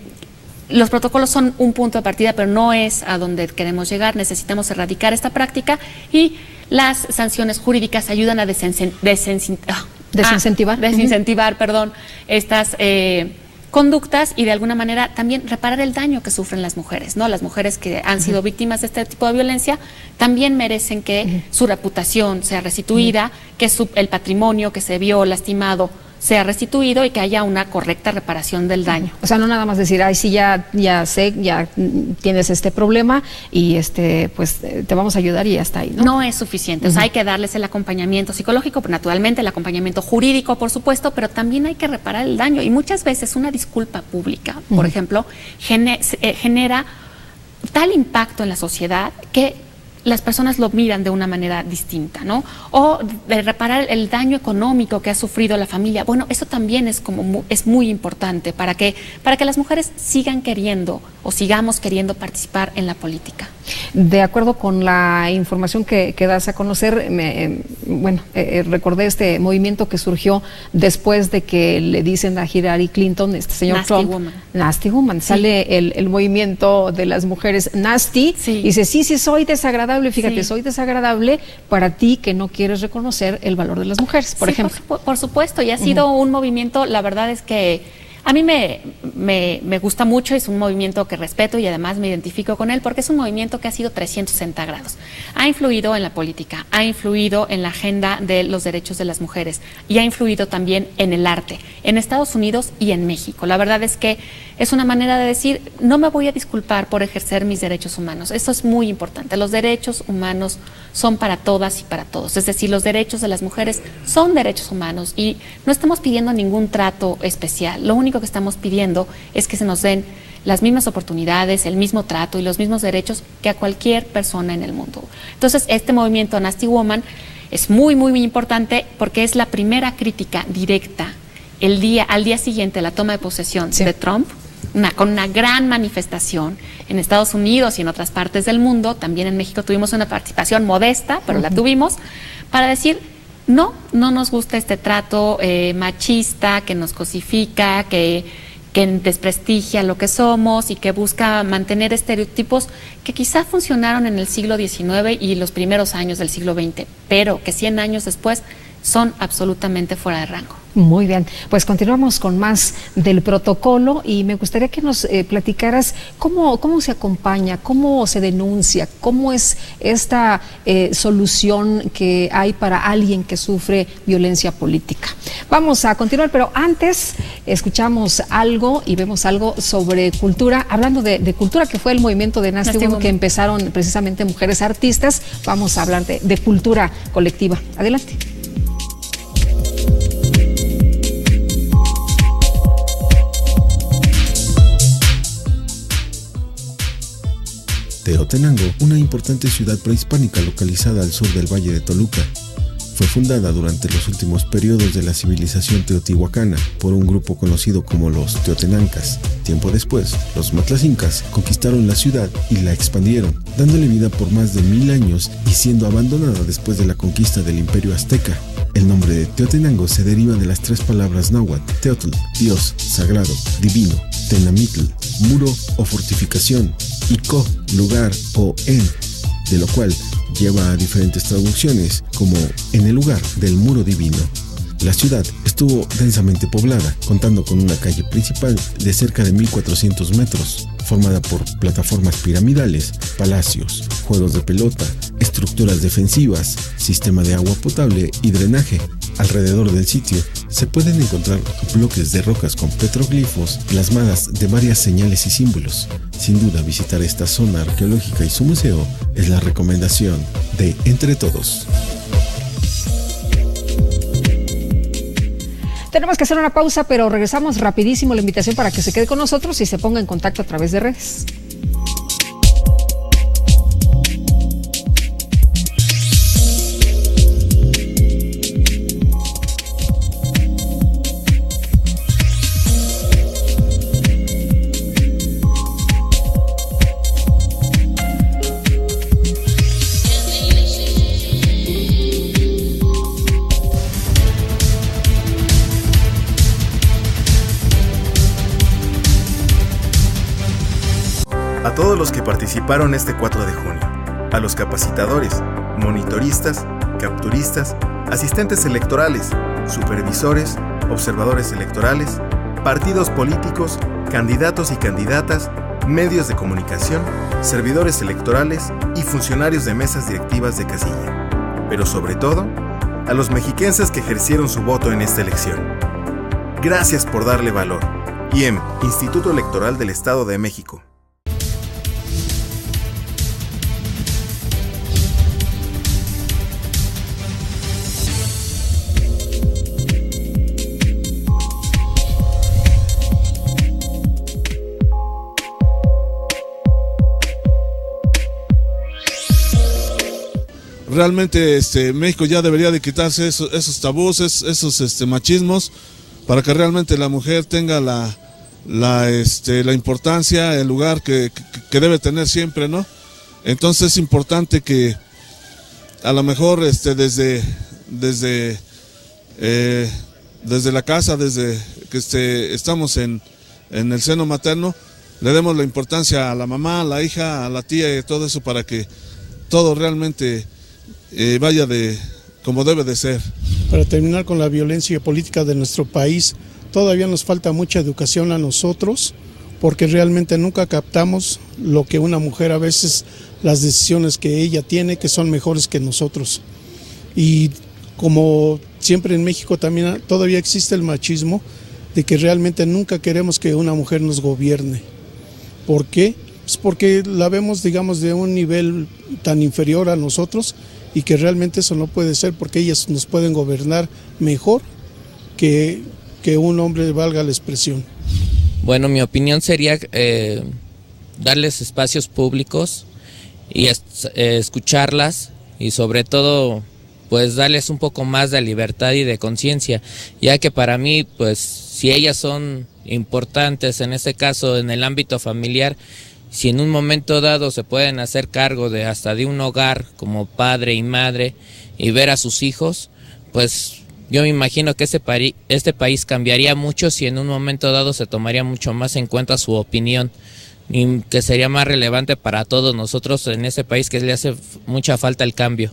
los protocolos son un punto de partida, pero no es a donde queremos llegar. Necesitamos erradicar esta práctica y las sanciones jurídicas ayudan a desincentivar estas conductas y de alguna manera también reparar el daño que sufren las mujeres, ¿no? Las mujeres que han sido víctimas de este tipo de violencia también merecen que su reputación sea restituida, que el patrimonio que se vio lastimado sea restituido y que haya una correcta reparación del daño. O sea, no nada más decir, ay, sí, ya sé, ya tienes este problema y pues te vamos a ayudar y ya está ahí, ¿no? No es suficiente, o sea, hay que darles el acompañamiento psicológico, pero naturalmente el acompañamiento jurídico, por supuesto, pero también hay que reparar el daño y muchas veces una disculpa pública, por ejemplo, genera tal impacto en la sociedad que las personas lo miran de una manera distinta, ¿no? O de reparar el daño económico que ha sufrido la familia. Bueno, eso también es muy importante para que las mujeres sigan queriendo o sigamos queriendo participar en la política. De acuerdo con la información que das a conocer, recordé este movimiento que surgió después de que le dicen a Hillary Clinton, señor Trump, Nasty Woman. Sí. Sale el movimiento de las mujeres Nasty, sí. Y dice, sí, soy desagradable, fíjate, sí. Soy desagradable para ti que no quieres reconocer el valor de las mujeres, por ejemplo. Por supuesto, y ha sido un movimiento, la verdad es que a mí me gusta mucho, es un movimiento que respeto y además me identifico con él porque es un movimiento que ha sido 360 grados. Ha influido en la política, ha influido en la agenda de los derechos de las mujeres y ha influido también en el arte, en Estados Unidos y en México. La verdad es que es una manera de decir, no me voy a disculpar por ejercer mis derechos humanos. Eso es muy importante. Los derechos humanos son para todas y para todos. Es decir, los derechos de las mujeres son derechos humanos y no estamos pidiendo ningún trato especial. Lo único que estamos pidiendo es que se nos den las mismas oportunidades, el mismo trato y los mismos derechos que a cualquier persona en el mundo. Entonces, este movimiento Nasty Woman es muy, muy, muy importante porque es la primera crítica directa al día siguiente de la toma de posesión de Trump, con una gran manifestación en Estados Unidos y en otras partes del mundo. También en México tuvimos una participación modesta, pero la tuvimos, para decir, no nos gusta este trato machista que nos cosifica, que que desprestigia lo que somos y que busca mantener estereotipos que quizá funcionaron en el siglo XIX y los primeros años del siglo XX, pero que 100 años después son absolutamente fuera de rango. Muy bien, pues continuamos con más del protocolo y me gustaría que nos platicaras cómo se acompaña, cómo se denuncia, cómo es esta solución que hay para alguien que sufre violencia política. Vamos a continuar, pero antes escuchamos algo y vemos algo sobre cultura. Hablando de cultura, que fue el movimiento de Nasty Women que empezaron precisamente mujeres artistas, vamos a hablar de cultura colectiva. Adelante. Teotenango, una importante ciudad prehispánica localizada al sur del Valle de Toluca, fue fundada durante los últimos periodos de la civilización teotihuacana por un grupo conocido como los teotenancas. Tiempo después, los matlacincas conquistaron la ciudad y la expandieron, dándole vida por más de 1000 años y siendo abandonada después de la conquista del Imperio Azteca. El nombre de Teotenango se deriva de las 3 palabras náhuatl: Teotl, Dios, sagrado, divino; Tenamitl, muro o fortificación; y Co, lugar o En, de lo cual lleva a diferentes traducciones como en el lugar del muro divino. La ciudad estuvo densamente poblada, contando con una calle principal de cerca de 1400 metros, formada por plataformas piramidales, palacios, juegos de pelota, estructuras defensivas, sistema de agua potable y drenaje. Alrededor del sitio se pueden encontrar bloques de rocas con petroglifos plasmadas de varias señales y símbolos. Sin duda, visitar esta zona arqueológica y su museo es la recomendación de Entre Todos. Tenemos que hacer una pausa, pero regresamos rapidísimo. La invitación para que se quede con nosotros y se ponga en contacto a través de redes. A todos los que participaron este 4 de junio, a los capacitadores, monitoristas, capturistas, asistentes electorales, supervisores, observadores electorales, partidos políticos, candidatos y candidatas, medios de comunicación, servidores electorales y funcionarios de mesas directivas de casilla. Pero sobre todo, a los mexiquenses que ejercieron su voto en esta elección. Gracias por darle valor. IEM, Instituto Electoral del Estado de México. Realmente México ya debería de quitarse esos tabús, esos machismos, para que realmente la mujer tenga la importancia, el lugar que debe tener siempre, ¿no? Entonces es importante que a lo mejor desde la casa, desde que estamos en el seno materno, le demos la importancia a la mamá, a la hija, a la tía y todo eso, para que todo realmente vaya como debe de ser. Para terminar con la violencia política de nuestro país, todavía nos falta mucha educación a nosotros, porque realmente nunca captamos lo que una mujer, a veces las decisiones que ella tiene, que son mejores que nosotros. Y como siempre en México también todavía existe el machismo, de que realmente nunca queremos que una mujer nos gobierne. ¿Por qué? Pues porque la vemos, digamos, de un nivel tan inferior a nosotros, y que realmente eso no puede ser, porque ellas nos pueden gobernar mejor que un hombre, valga la expresión. Bueno, mi opinión sería darles espacios públicos y escucharlas, y sobre todo pues darles un poco más de libertad y de conciencia, ya que para mí pues si ellas son importantes, en este caso en el ámbito familiar, si en un momento dado se pueden hacer cargo hasta de un hogar como padre y madre y ver a sus hijos, pues yo me imagino que este país cambiaría mucho si en un momento dado se tomaría mucho más en cuenta su opinión y que sería más relevante para todos nosotros en ese país que le hace mucha falta el cambio.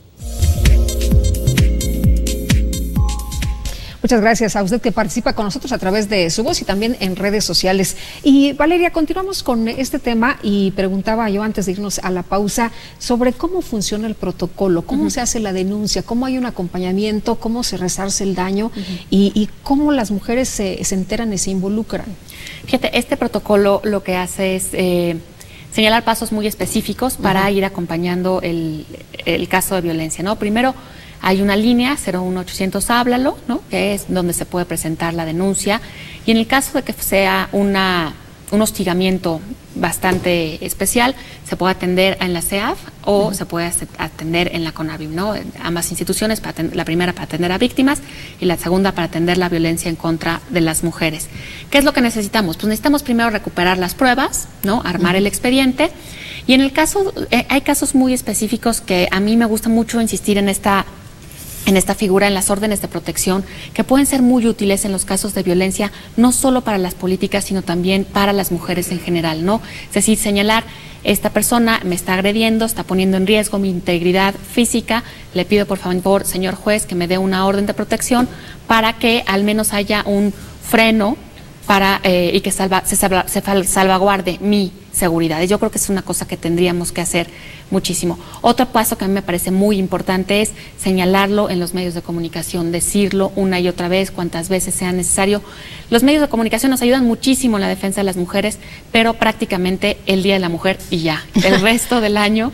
Muchas gracias a usted que participa con nosotros a través de su voz y también en redes sociales. Y Valeria, continuamos con este tema y preguntaba yo antes de irnos a la pausa sobre cómo funciona el protocolo, cómo se hace la denuncia, cómo hay un acompañamiento, cómo se resarce el daño y cómo las mujeres se enteran y se involucran. Fíjate, este protocolo lo que hace es señalar pasos muy específicos para ir acompañando el caso de violencia, ¿no? Primero, hay una línea 01800 háblalo, ¿no? Que es donde se puede presentar la denuncia, y en el caso de que sea un hostigamiento bastante especial, se puede atender en la CEAF o se puede atender en la CONAVIM, ¿no? Ambas instituciones, la primera para atender a víctimas y la segunda para atender la violencia en contra de las mujeres. ¿Qué es lo que necesitamos? Pues necesitamos primero recuperar las pruebas, ¿no? Armar el expediente, y en el caso, hay casos muy específicos que a mí me gusta mucho insistir en esta figura, en las órdenes de protección, que pueden ser muy útiles en los casos de violencia, no solo para las políticas, sino también para las mujeres en general, ¿no? Es decir, señalar, esta persona me está agrediendo, está poniendo en riesgo mi integridad física, le pido por favor, señor juez, que me dé una orden de protección para que al menos haya un freno para y que se salvaguarde mi seguridad. Yo creo que es una cosa que tendríamos que hacer muchísimo. Otro paso que a mí me parece muy importante es señalarlo en los medios de comunicación, decirlo una y otra vez, cuantas veces sea necesario. Los medios de comunicación nos ayudan muchísimo en la defensa de las mujeres, pero prácticamente el Día de la Mujer y ya. El resto del año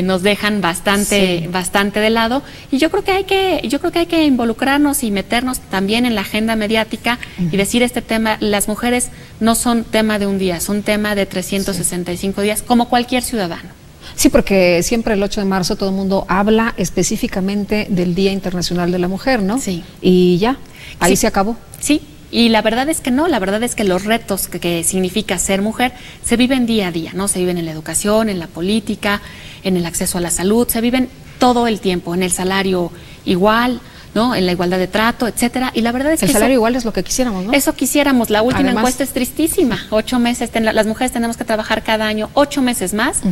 nos dejan bastante de lado, y yo creo que hay que involucrarnos y meternos también en la agenda mediática y decir este tema, las mujeres no son tema de un día, son tema de 365 días, como cualquier ciudadano. Sí, porque siempre el 8 de marzo todo el mundo habla específicamente del Día Internacional de la Mujer, ¿no? Sí. Y ya, ahí se acabó. Sí, y la verdad es que no, la verdad es que los retos que significa ser mujer se viven día a día, ¿no? Se viven en la educación, en la política, en el acceso a la salud, se viven todo el tiempo, en el salario igual, ¿no? En la igualdad de trato, etcétera, y la verdad es que el salario igual es lo que quisiéramos, ¿no? Eso quisiéramos. La última Además, encuesta es tristísima. 8 meses, las mujeres tenemos que trabajar cada año 8 meses más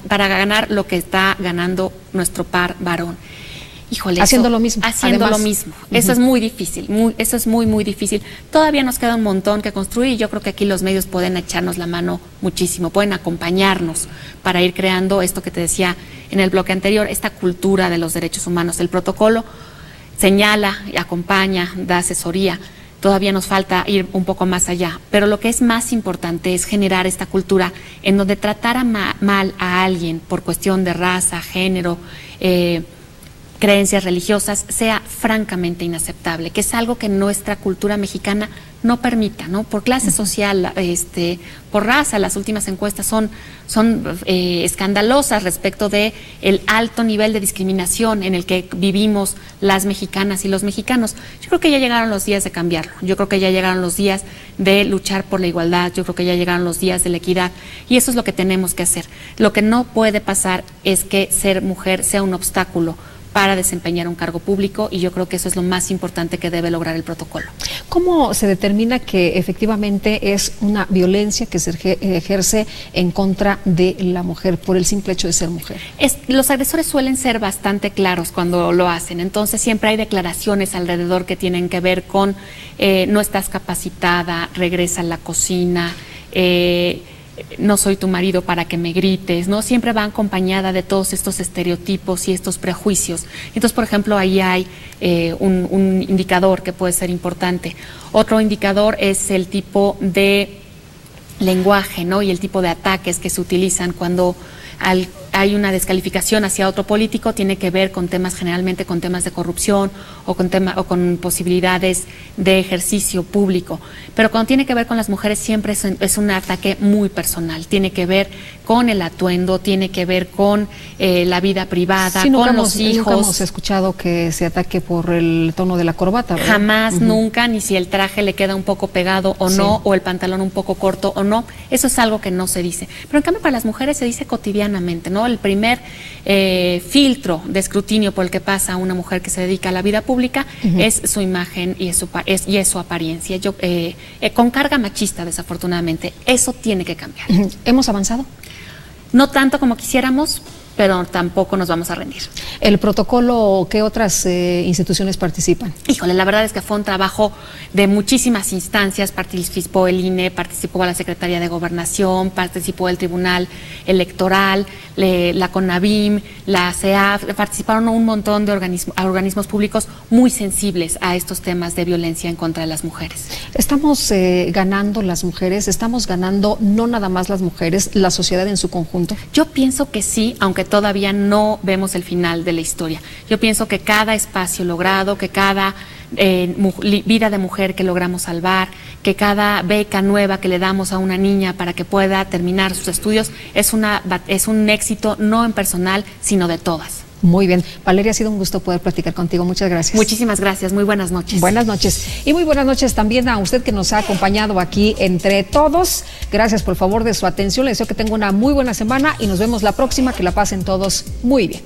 para ganar lo que está ganando nuestro par varón. Híjole, haciendo lo mismo. Haciendo lo mismo. Eso es muy difícil, eso es muy, muy difícil. Todavía nos queda un montón que construir, y yo creo que aquí los medios pueden echarnos la mano muchísimo, pueden acompañarnos para ir creando esto que te decía en el bloque anterior, esta cultura de los derechos humanos. El protocolo señala, acompaña, da asesoría. Todavía nos falta ir un poco más allá, pero lo que es más importante es generar esta cultura en donde tratar mal a alguien por cuestión de raza, género, creencias religiosas sea francamente inaceptable, que es algo que nuestra cultura mexicana no permita, ¿no? Por clase social, por raza, las últimas encuestas son escandalosas respecto de el alto nivel de discriminación en el que vivimos las mexicanas y los mexicanos. Yo creo que ya llegaron los días de cambiarlo, yo creo que ya llegaron los días de luchar por la igualdad, yo creo que ya llegaron los días de la equidad, y eso es lo que tenemos que hacer. Lo que no puede pasar es que ser mujer sea un obstáculo para desempeñar un cargo público, y yo creo que eso es lo más importante que debe lograr el protocolo. ¿Cómo se determina que efectivamente es una violencia que se ejerce en contra de la mujer por el simple hecho de ser mujer? Los agresores suelen ser bastante claros cuando lo hacen, entonces siempre hay declaraciones alrededor que tienen que ver con no estás capacitada, regresa a la cocina, no soy tu marido para que me grites, ¿no? Siempre va acompañada de todos estos estereotipos y estos prejuicios. Entonces, por ejemplo, ahí hay un indicador que puede ser importante. Otro indicador es el tipo de lenguaje, ¿no? Y el tipo de ataques que se utilizan cuando hay una descalificación hacia otro político. Tiene que ver con temas, generalmente con temas de corrupción o con posibilidades de ejercicio público, pero cuando tiene que ver con las mujeres siempre es un ataque muy personal, tiene que ver con el atuendo, tiene que ver con la vida privada, sí, con los hijos. Nunca hemos escuchado que se ataque por el tono de la corbata, ¿verdad? Jamás, nunca, ni si el traje le queda un poco pegado o no, o el pantalón un poco corto o no, eso es algo que no se dice, pero en cambio para las mujeres se dice cotidianamente, ¿no? ¿no? El primer filtro de escrutinio por el que pasa una mujer que se dedica a la vida pública es su imagen y es su apariencia. Con carga machista, desafortunadamente. Eso tiene que cambiar. ¿Hemos avanzado? No tanto como quisiéramos, pero tampoco nos vamos a rendir. ¿El protocolo, qué otras instituciones participan? Híjole, la verdad es que fue un trabajo de muchísimas instancias. Participó el INE, participó la Secretaría de Gobernación, participó el Tribunal Electoral, la CONAVIM, la CEAF, participaron un montón de organismos públicos muy sensibles a estos temas de violencia en contra de las mujeres. ¿Estamos ganando las mujeres? ¿Estamos ganando no nada más las mujeres, la sociedad en su conjunto? Yo pienso que sí, aunque todavía no vemos el final de la historia. Yo pienso que cada espacio logrado, que cada vida de mujer que logramos salvar, que cada beca nueva que le damos a una niña para que pueda terminar sus estudios, es un éxito no en personal, sino de todas. Muy bien. Valeria, ha sido un gusto poder platicar contigo. Muchas gracias. Muchísimas gracias. Muy buenas noches. Buenas noches. Y muy buenas noches también a usted que nos ha acompañado aquí entre todos. Gracias por favor de su atención. Les deseo que tenga una muy buena semana y nos vemos la próxima. Que la pasen todos muy bien.